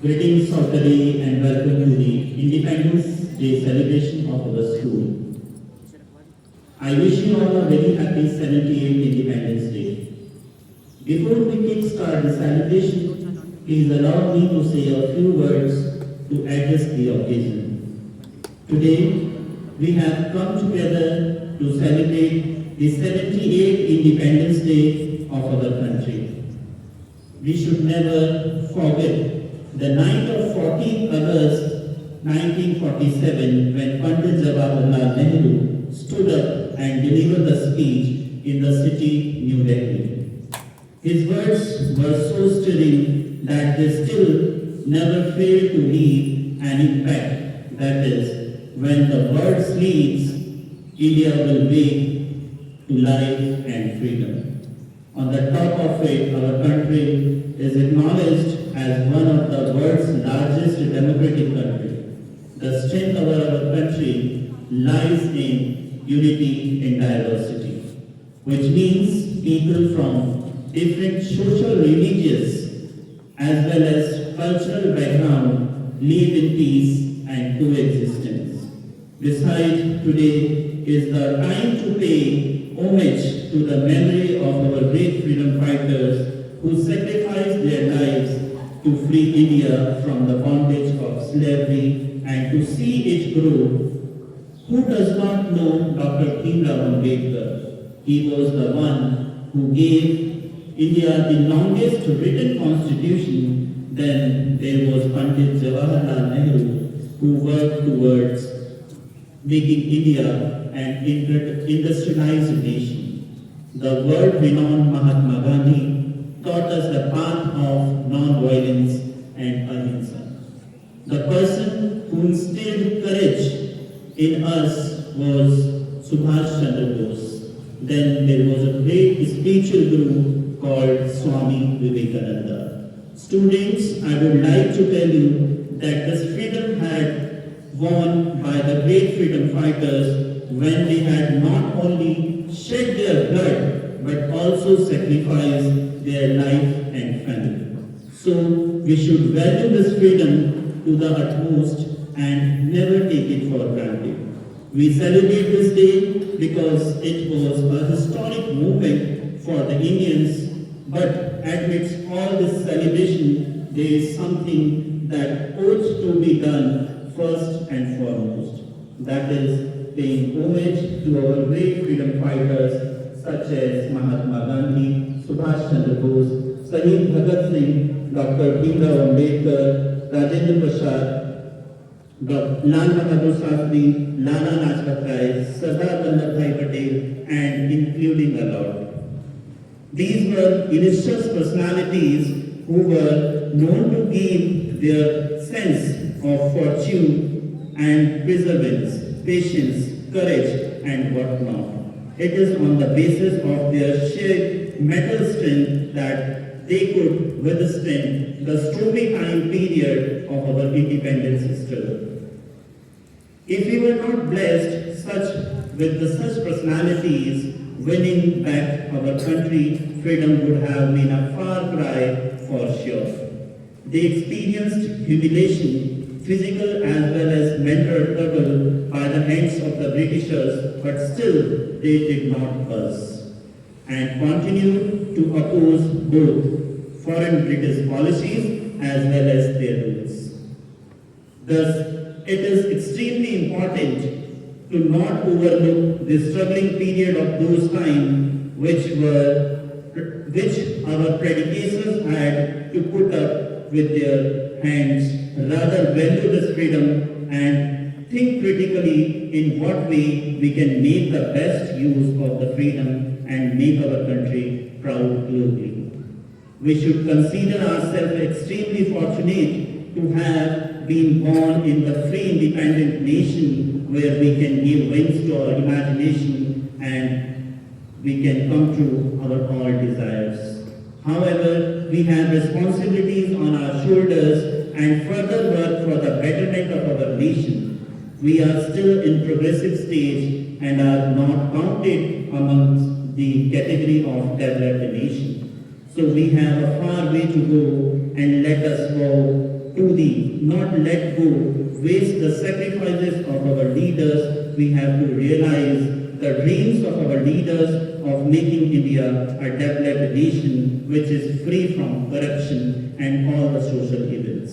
Greetings of the day and welcome to the Independence Day celebration of our school. I wish you all a very happy 78th Independence Day. Before we kickstart the celebration, please allow me to say a few words to address the occasion. Today, we have come together to celebrate the 78th Independence Day of our country. We should never forget the night of 14th August 1947 when Pandit Jawaharlal Nehru stood up and delivered the speech in the city New Delhi. His words were so stirring that they still never fail to leave an impact. That is, when the word sleeps, India will wake to life and freedom. On the top of it, our country is acknowledged as one of the world's largest democratic countries. The strength of our country lies in unity in diversity, which means people from different social, religious, as well as cultural background live in peace and coexistence. Besides, today is the time to pay homage to the memory of our great freedom fighters who sacrificed their lives to free India from the bondage of slavery and to see it grow. Who does not know Dr. Bhimrao Ambedkar? He was the one who gave India the longest written constitution. Then there was Pandit Jawaharlal Nehru, who worked towards making India an industrialized nation. The world-renowned Mahatma Gandhi taught us the path of non-violence and ahimsa. The person who instilled courage in us was Subhash Chandra Bose. Then there was a great spiritual guru called Swami Vivekananda. Students, I would like to tell you that this freedom had won by the great freedom fighters when they had not only shed their blood but also sacrificed their life and family. So we should value this freedom to the utmost and never take it for granted. We celebrate this day because it was a historic moment for the Indians, but amidst all this celebration, there is something that ought to be done first and foremost. That is paying homage to our great freedom fighters such as Mahatma Gandhi, Subhash Chandra Bose, Shaheed Bhagat Singh, Dr. Bhimrao Ambedkar, Rajendra Prasad, Lal Bahadur Shastri, Lala Lajpat Rai, Sardar Vallabhbhai Patel, and including a lot. These were illustrious personalities who were known to give their sense of fortune and perseverance, patience, courage, and whatnot. It is on the basis of their sheer mental strength that they could withstand the stormy time period of our independence struggle. If we were not blessed with such personalities winning back our country, freedom would have been a far cry for sure. They experienced humiliation, physical as well as mental trouble by the hands of the Britishers, but still they did not budge and continued to oppose both foreign British policies as well as their rules. Thus, it is extremely important to not overlook the struggling period of those times which our predecessors had to put up with their hands, rather value this freedom and think critically in what way we can make the best use of the freedom and make our country proud globally. We should consider ourselves extremely fortunate to have been born in the free independent nation where we can give wings to our imagination and we can come true our all desires. However, we have responsibilities on our shoulders and further work for the betterment of our nation. We are still in progressive stage and are not counted amongst the category of developed nation. So we have a far way to go and let us vow to thee, not let go, waste the sacrifices of our leaders. We have to realize the dreams of our leaders of making India a developed nation which is free from corruption and all the social evils.